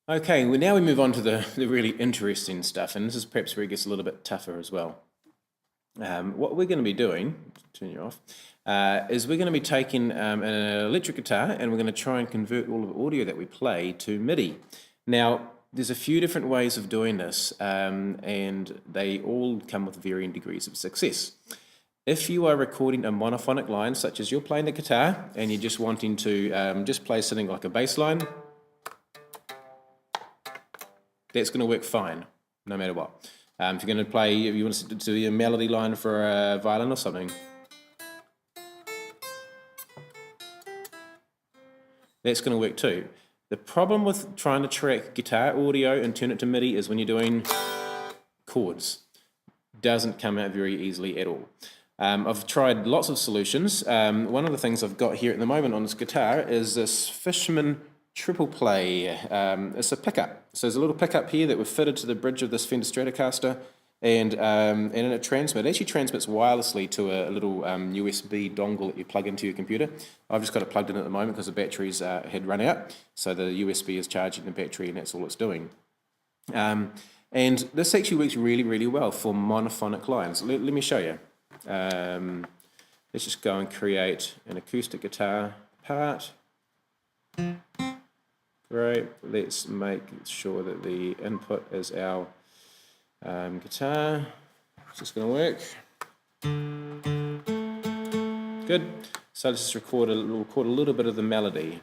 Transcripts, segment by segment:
Okay, well now we move on to the really interesting stuff, and this is perhaps where it gets a little bit tougher as well. What we're going to be doing, turn you off, is we're going to be taking an electric guitar and we're going to try and convert all of the audio that we play to MIDI. Now, there's a few different ways of doing this, and they all come with varying degrees of success. If you are recording a monophonic line, such as you're playing the guitar and you're just wanting to just play something like a bass line, that's going to work fine, no matter what. If you're going to play, if you want to do a melody line for a violin or something, that's going to work too. The problem with trying to track guitar audio and turn it to MIDI is when you're doing chords. Doesn't come out very easily at all. I've tried lots of solutions. One of the things I've got here at the moment on this guitar is this Fishman triple play. It's a pickup. So there's a little pickup here that we've fitted to the bridge of this Fender Stratocaster, and it actually transmits wirelessly to a little USB dongle that you plug into your computer. I've just got it plugged in at the moment because the batteries had run out, so the USB is charging the battery and that's all it's doing. And this actually works really, really well for monophonic lines. Let me show you. Let's just go and create an acoustic guitar part. Great, let's make sure that the input is our guitar. Is this going to work? Good. So let's just record a little bit of the melody.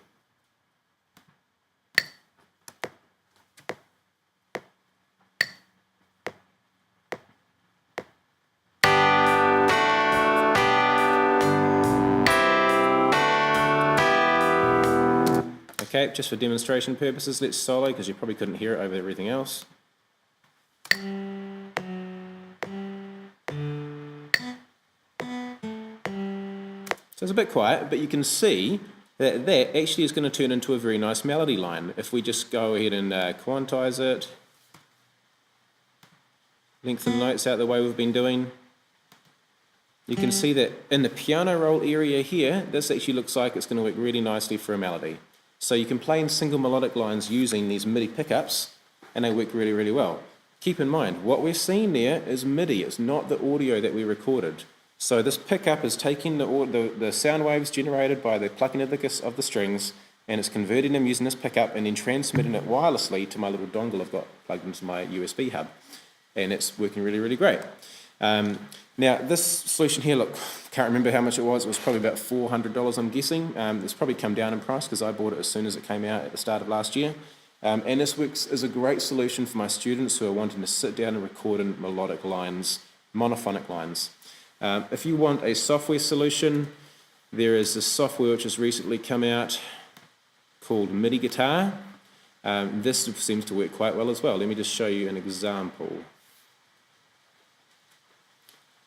Okay, just for demonstration purposes, let's solo because you probably couldn't hear it over everything else. So it's a bit quiet, but you can see that that actually is going to turn into a very nice melody line. If we just go ahead and quantize it, lengthen the notes out the way we've been doing, you can see that in the piano roll area here, this actually looks like it's going to work really nicely for a melody. So you can play in single melodic lines using these MIDI pickups, and they work really, really well. Keep in mind, what we're seeing there is MIDI. It's not the audio that we recorded. So this pickup is taking the sound waves generated by the plucking of the strings, and it's converting them using this pickup and then transmitting it wirelessly to my little dongle I've got plugged into my USB hub. And it's working really, really great. Now, this solution here, look, can't remember how much it was. It was probably about $400, I'm guessing. It's probably come down in price because I bought it as soon as it came out at the start of last year. And this works as a great solution for my students who are wanting to sit down and record in melodic lines, monophonic lines. If you want a software solution, there is this software which has recently come out called MIDI Guitar. This seems to work quite well as well. Let me just show you an example.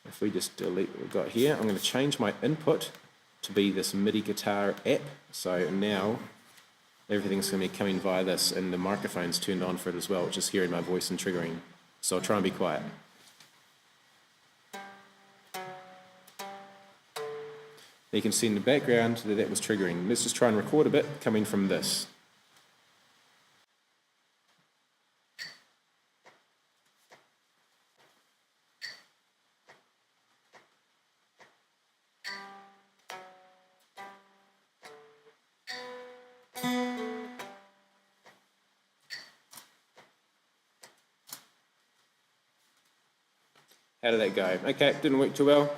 If we just delete what we've got here, I'm going to change my input to be this MIDI guitar app. So now everything's going to be coming via this, and the microphone's turned on for it as well, which is hearing my voice and triggering. So I'll try and be quiet. You can see in the background that that was triggering. Let's just try and record a bit coming from this. How did that go? Okay, didn't work too well.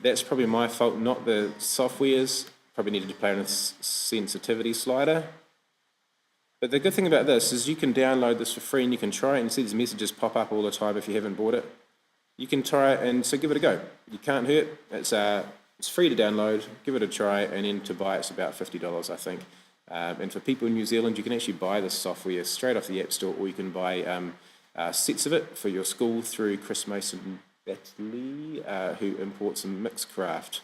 That's probably my fault, not the software's. Probably needed to play on a sensitivity slider. But the good thing about this is you can download this for free and you can try it and see these messages pop up all the time if you haven't bought it. You can try it, and so give it a go. You can't hurt. It's free to download. Give it a try, and then to buy it's about $50, I think. And for people in New Zealand, you can actually buy this software straight off the App Store, or you can buy sets of it for your school through Chris Mason Batley, who imports some Mixcraft.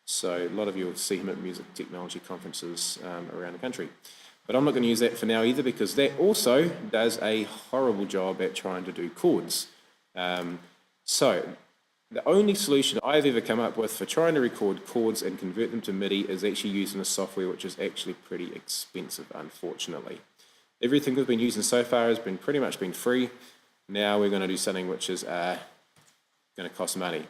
So a lot of you will see him at music technology conferences around the country. But I'm not going to use that for now either, because that also does a horrible job at trying to do chords. So the only solution I've ever come up with for trying to record chords and convert them to MIDI is actually using a software which is actually pretty expensive, unfortunately. Everything we've been using so far has been pretty much been free. Now we're going to do something which is going to cost money.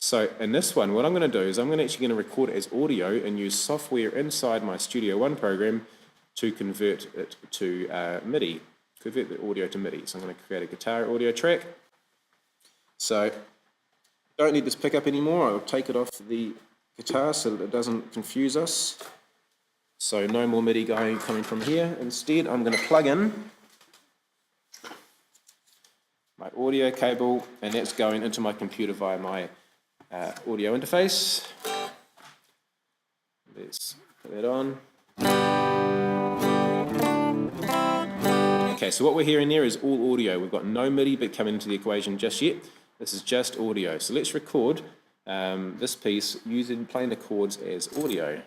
So in this one, what I'm going to do is I'm actually going to record it as audio and use software inside my Studio One program to convert it to MIDI, convert the audio to MIDI. So I'm going to create a guitar audio track. So don't need this pickup anymore. I'll take it off the guitar so that it doesn't confuse us. So no more MIDI coming from here. Instead, I'm going to plug in my audio cable, and that's going into my computer via my audio interface. Let's put that on. Okay, so what we're hearing there is all audio. We've got no MIDI bit coming into the equation just yet. This is just audio. So let's record this piece playing the chords as audio.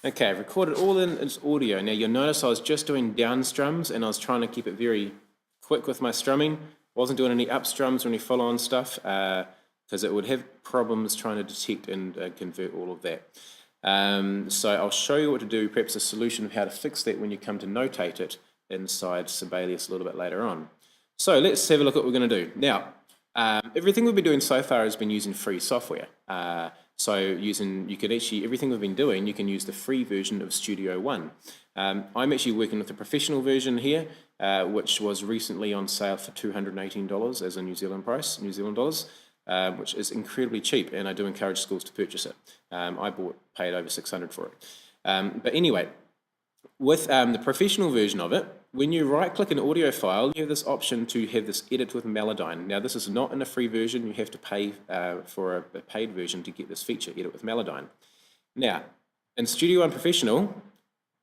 Okay, I've recorded all in its audio. Now you'll notice I was just doing down strums and I was trying to keep it very quick with my strumming. Wasn't doing any up strums or any follow-on stuff because it would have problems trying to detect and convert all of that. So I'll show you what to do, perhaps a solution of how to fix that when you come to notate it inside Sibelius a little bit later on. So let's have a look at what we're going to do. Now, everything we've been doing so far has been using free software. So everything we've been doing, you can use the free version of Studio One. I'm actually working with the professional version here, which was recently on sale for $218 as a New Zealand dollars, which is incredibly cheap, and I do encourage schools to purchase it. I paid over $600 for it. But anyway, with the professional version of it, when you right-click an audio file, you have this option to have this edit with Melodyne. Now, this is not in a free version. You have to pay for a paid version to get this feature, edit with Melodyne. Now, in Studio One Professional,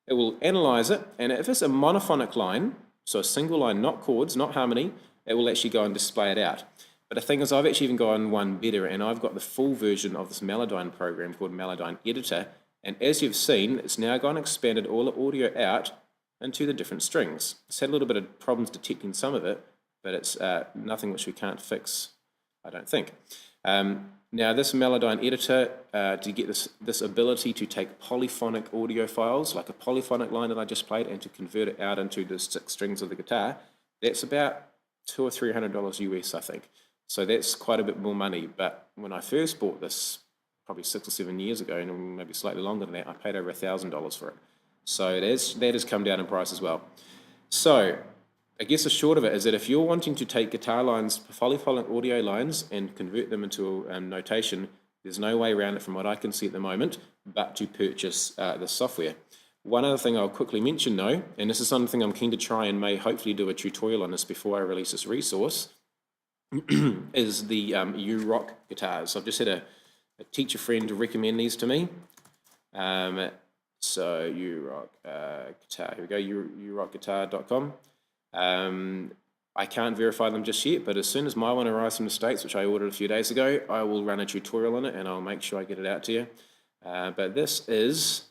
it will analyze it, and if it's a monophonic line, so a single line, not chords, not harmony, it will actually go and display it out. But the thing is, I've actually even gone one better, and I've got the full version of this Melodyne program called Melodyne Editor, and as you've seen, it's now gone and expanded all the audio out into the different strings. It's had a little bit of problems detecting some of it, but it's nothing which we can't fix, I don't think. Now this Melodyne editor, to get this ability to take polyphonic audio files, like a polyphonic line that I just played, and to convert it out into the 6 strings of the guitar, that's about $200 or $300 US, I think. So that's quite a bit more money, but when I first bought this, probably 6 or 7 years ago, and maybe slightly longer than that, I paid over $1,000 for it. So that has come down in price as well. So I guess the short of it is that if you're wanting to take guitar lines, polyphonic audio lines, and convert them into notation, there's no way around it from what I can see at the moment, but to purchase the software. One other thing I'll quickly mention though, and this is something I'm keen to try and may hopefully do a tutorial on this before I release this resource, is the U-Rock guitars. So I've just had a teacher friend recommend these to me. So U-Rock guitar, here we go, urockguitar.com. I can't verify them just yet, but as soon as my one arrives from the States, which I ordered a few days ago, I will run a tutorial on it and I'll make sure I get it out to you. But this is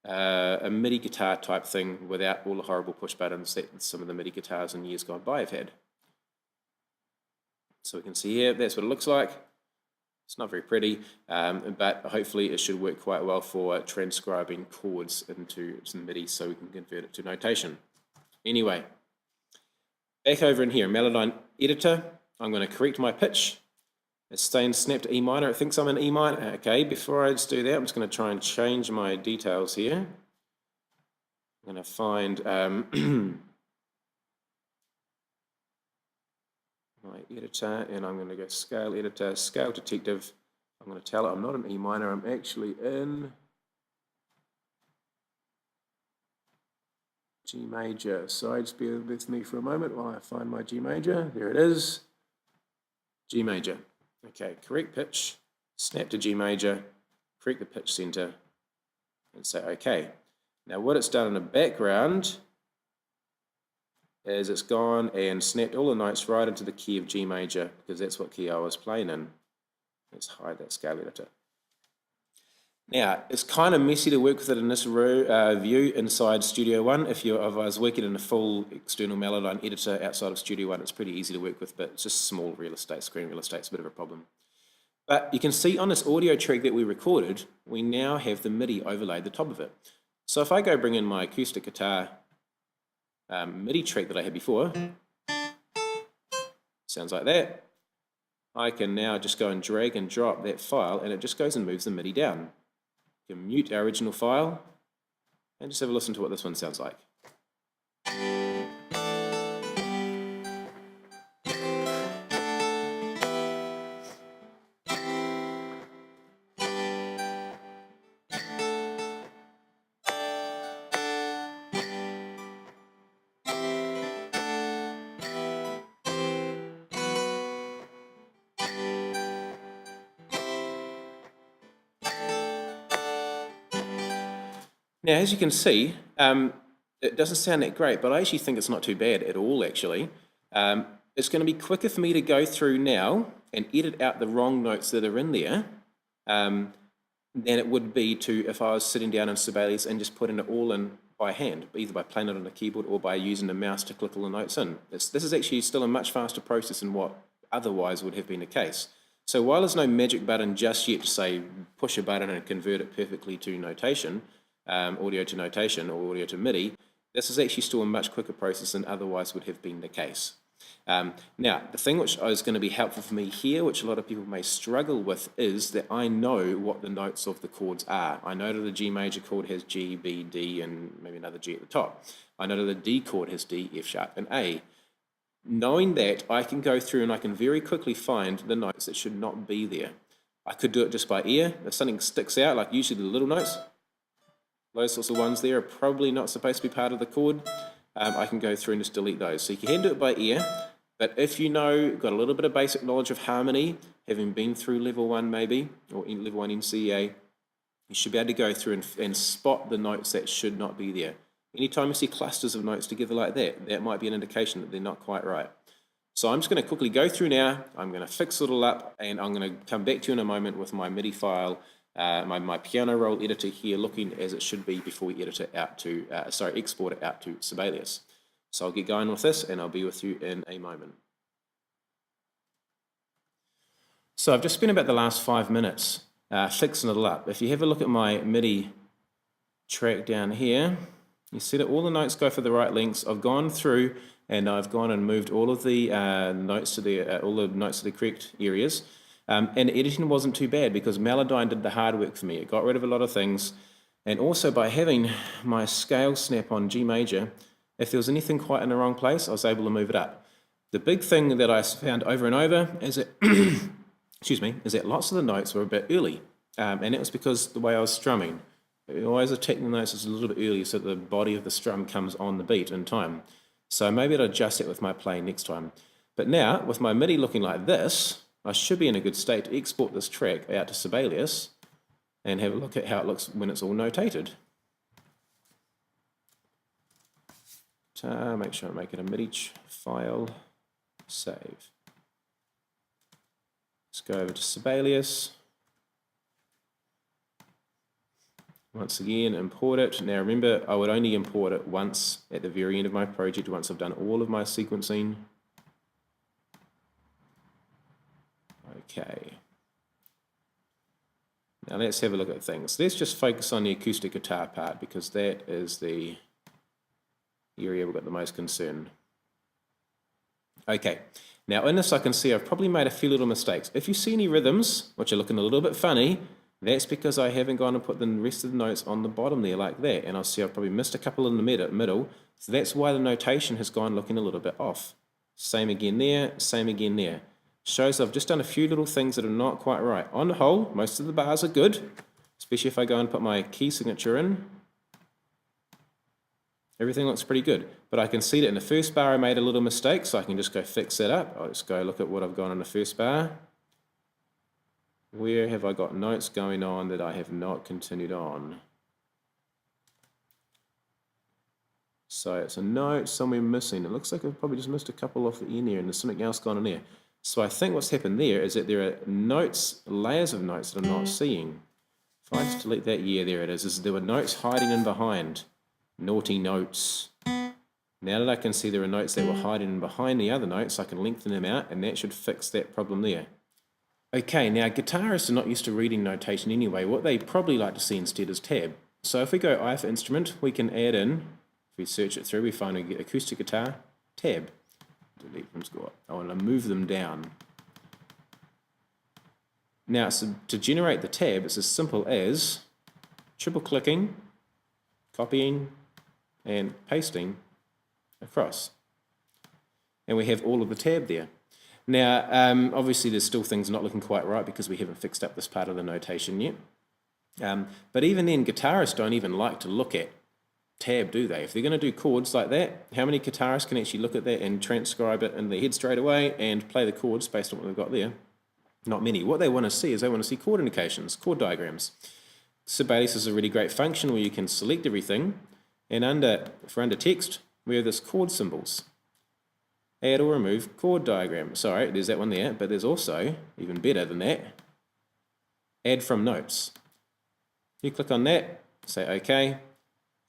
a MIDI guitar type thing without all the horrible push buttons that some of the MIDI guitars in years gone by have had. So we can see here, that's what it looks like. It's not very pretty, but hopefully it should work quite well for transcribing chords into MIDI so we can convert it to notation. Anyway, back over in here, Melodyne Editor, I'm going to correct my pitch. It's staying snapped to E minor. It thinks I'm in E minor. Okay, before I just do that, I'm just going to try and change my details here. I'm going to find my editor, and I'm going to go Scale Editor, Scale Detective. I'm going to tell it I'm not in E minor, I'm actually in G major. So just bear with me for a moment while I find my G major. There it is, G major. Okay, correct pitch, snap to G major, correct the pitch center, and say OK. Now what it's done in the background is it's gone and snapped all the notes right into the key of G major, because that's what key I was playing in. Let's hide that scale editor. Now, it's kind of messy to work with it in this view inside Studio One. If I was working in a full external Melodyne editor outside of Studio One, it's pretty easy to work with, but it's just small real estate, screen real estate, it's a bit of a problem. But you can see on this audio track that we recorded, we now have the MIDI overlaid the top of it. So if I go bring in my acoustic guitar MIDI track that I had before, sounds like that. I can now just go and drag and drop that file, and it just goes and moves the MIDI down. You can mute our original file and just have a listen to what this one sounds like. Now, as you can see, it doesn't sound that great, but I actually think it's not too bad at all, actually. It's going to be quicker for me to go through now and edit out the wrong notes that are in there than it would be to if I was sitting down in Sibelius and just putting it all in by hand, either by playing it on a keyboard or by using the mouse to click all the notes in. This is actually still a much faster process than what otherwise would have been the case. So while there's no magic button just yet to say push a button and convert it perfectly to notation, audio to notation or audio to MIDI, this is actually still a much quicker process than otherwise would have been the case. Now, the thing which is going to be helpful for me here, which a lot of people may struggle with, is that I know what the notes of the chords are. I know that the G major chord has G, B, D, and maybe another G at the top. I know that the D chord has D, F sharp, and A. Knowing that, I can go through and I can very quickly find the notes that should not be there. I could do it just by ear. If something sticks out, like usually the little notes, those sorts of ones there are probably not supposed to be part of the chord. I can go through and just delete those. So you can do it by ear, but if you know, got a little bit of basic knowledge of harmony, having been through level 1 maybe, or in level 1 NCEA, you should be able to go through and spot the notes that should not be there. Anytime you see clusters of notes together like that, that might be an indication that they're not quite right. So I'm just going to quickly go through now, I'm going to fix it all up, and I'm going to come back to you in a moment with my MIDI file, my piano roll editor here looking as it should be before we edit it out to, export it out to Sibelius. So I'll get going with this and I'll be with you in a moment. So I've just spent about the last 5 minutes fixing it all up. If you have a look at my MIDI track down here, you see that all the notes go for the right lengths. I've gone through and I've gone and moved all of the notes to the correct areas. And editing wasn't too bad because Melodyne did the hard work for me. It got rid of a lot of things. And also by having my scale snap on G major, if there was anything quite in the wrong place, I was able to move it up. The big thing that I found over and over is that, is that lots of the notes were a bit early. And it was because the way I was strumming. I always attack the notes a little bit early so that the body of the strum comes on the beat in time. So maybe I'll adjust it with my playing next time. But now, with my MIDI looking like this, I should be in a good state to export this track out to Sibelius and have a look at how it looks when it's all notated. Make sure I make it a MIDI file, save. Let's go over to Sibelius. Once again, import it. Now remember, I would only import it once at the very end of my project, once I've done all of my sequencing. Okay. Now let's have a look at things. Let's just focus on the acoustic guitar part because that is the area we've got the most concern. Okay. Now in this I can see I've probably made a few little mistakes. If you see any rhythms, which are looking a little bit funny, that's because I haven't gone and put the rest of the notes on the bottom there like that. And I'll see I've probably missed a couple in the middle. So that's why the notation has gone looking a little bit off. Same again there, same again there. Shows I've just done a few little things that are not quite right. On the whole, most of the bars are good, especially if I go and put my key signature in. Everything looks pretty good, but I can see that in the first bar I made a little mistake, so I can just go fix that up. I'll just go look at what I've got on the first bar. Where have I got notes going on that I have not continued on? So it's a note somewhere missing. It looks like I've probably just missed a couple off the end there and there's something else gone in there. So I think what's happened there is that there are notes, layers of notes that I'm not seeing. If I just delete that, yeah, there it is. There were notes hiding in behind. Naughty notes. Now that I can see there are notes that were hiding in behind the other notes, I can lengthen them out and that should fix that problem there. Okay, now guitarists are not used to reading notation anyway. What they probably like to see instead is tab. So if we go I for instrument, we can add in, if we search it through, we find an acoustic guitar, tab. Delete from score. I want to move them down. Now, so to generate the tab, it's as simple as triple clicking, copying, and pasting across. And we have all of the tab there. Now, obviously there's still things not looking quite right because we haven't fixed up this part of the notation yet. But even then, guitarists don't even like to look at tab, do they? If they're going to do chords like that, how many guitarists can actually look at that and transcribe it in their head straight away and play the chords based on what they've got there? Not many. What they want to see is they want to see chord indications, chord diagrams. Sibelius is a really great function where you can select everything, and for under text, we have this chord symbols. Add or remove chord diagram. Sorry, there's that one there, but there's also, even better than that, add from notes. You click on that, say OK,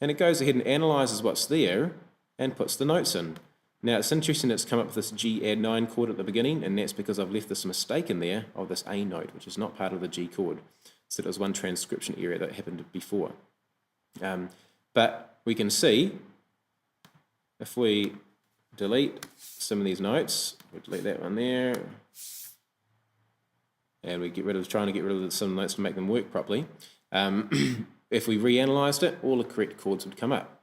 and it goes ahead and analyzes what's there and puts the notes in. Now it's interesting it's come up with this G add 9 chord at the beginning, and that's because I've left this mistake in there of this A note, which is not part of the G chord. So it was one transcription error that happened before. But we can see, if we delete some of these notes, we delete that one there, and we trying to get rid of some notes to make them work properly. If we reanalyzed it, all the correct chords would come up.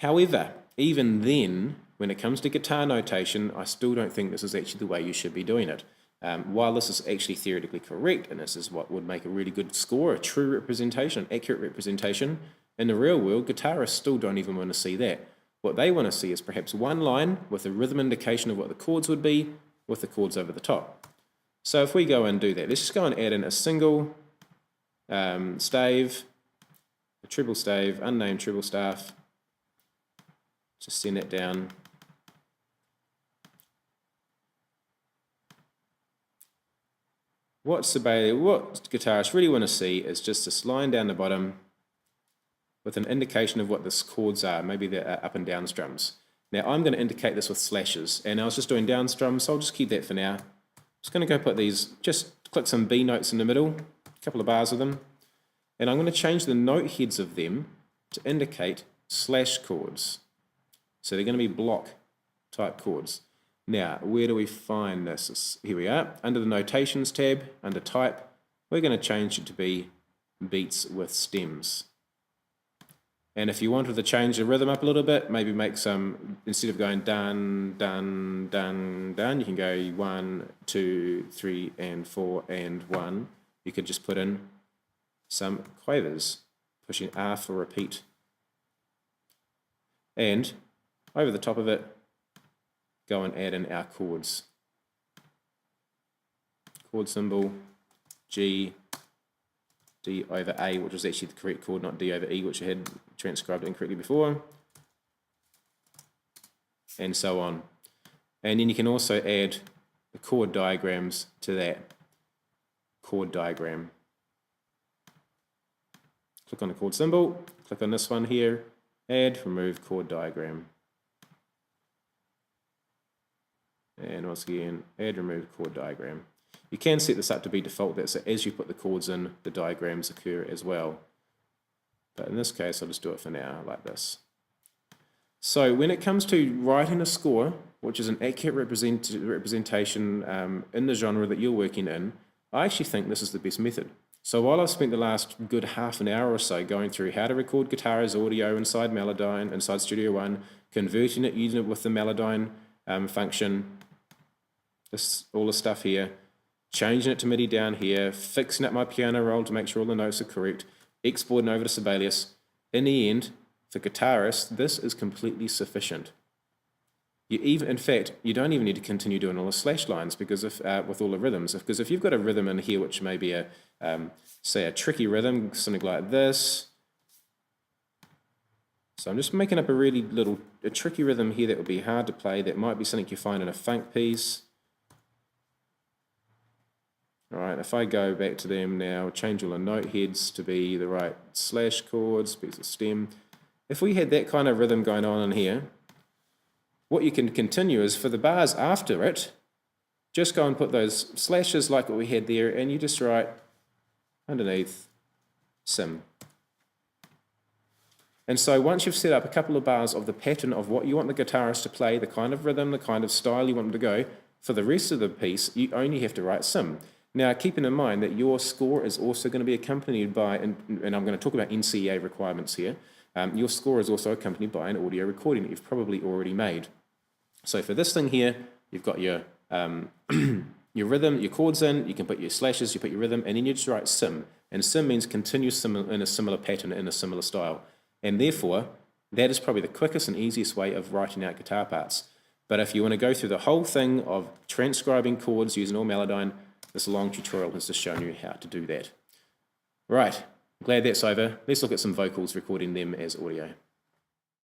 However, even then, when it comes to guitar notation, I still don't think this is actually the way you should be doing it. While this is actually theoretically correct, and this is what would make a really good score, a true representation, accurate representation, in the real world, guitarists still don't even want to see that. What they want to see is perhaps one line with a rhythm indication of what the chords would be, with the chords over the top. So if we go and do that, let's just go and add in a single stave, a treble stave, unnamed treble staff. Just send that down. What guitarists really want to see is just this line down the bottom with an indication of what the chords are, maybe the up and down strums. Now I'm going to indicate this with slashes, and I was just doing down strums, so I'll just keep that for now. Just going to go put these, just click some B notes in the middle, a couple of bars of them, and I'm going to change the note heads of them to indicate slash chords. So they're going to be block type chords. Now, where do we find this? Here we are, under the Notations tab, under Type, we're going to change it to be beats with stems. And if you wanted to change the rhythm up a little bit, maybe make some, instead of going dun, dun, dun, dun, you can go 1, 2, 3, and 4, and 1. You could just put in some quavers, pushing R for repeat. And over the top of it, go and add in our chords. Chord symbol, G, D over A, which was actually the correct chord, not D over E, which I had transcribed incorrectly before, and so on. And then you can also add the chord diagrams to that chord diagram. Click on the chord symbol, click on this one here, add, remove chord diagram. And once again, add, remove chord diagram. You can set this up to be default, that so as you put the chords in, the diagrams occur as well. But in this case, I'll just do it for now, like this. So when it comes to writing a score, which is an accurate representation in the genre that you're working in, I actually think this is the best method. So while I've spent the last good half an hour or so going through how to record guitar as audio inside Melodyne, inside Studio One, converting it, using it with the Melodyne function, all the stuff here, changing it to MIDI down here, fixing up my piano roll to make sure all the notes are correct, exporting over to Sibelius. In the end, for guitarists, this is completely sufficient. In fact, you don't even need to continue doing all the slash lines because with all the rhythms. Because if you've got a rhythm in here which may be say a tricky rhythm, something like this, So I'm just making up a tricky rhythm here that would be hard to play. That might be something you find in a funk piece. All right, if I go back to them now, change all the note heads to be the right slash chords, piece of stem. If we had that kind of rhythm going on in here, what you can continue is for the bars after it, just go and put those slashes like what we had there, and you just write underneath sim. And so once you've set up a couple of bars of the pattern of what you want the guitarist to play, the kind of rhythm, the kind of style you want them to go, for the rest of the piece, you only have to write sim. Now, keeping in mind that your score is also going to be accompanied by, and I'm going to talk about NCEA requirements here, your score is also accompanied by an audio recording that you've probably already made. So for this thing here, you've got your your rhythm, your chords in, you can put your slashes, you put your rhythm, and then you just write sim. And sim means continue in a similar pattern, in a similar style. And therefore, that is probably the quickest and easiest way of writing out guitar parts. But if you want to go through the whole thing of transcribing chords using all Melodyne, this long tutorial has just shown you how to do that. Right, glad that's over. Let's look at some vocals, recording them as audio.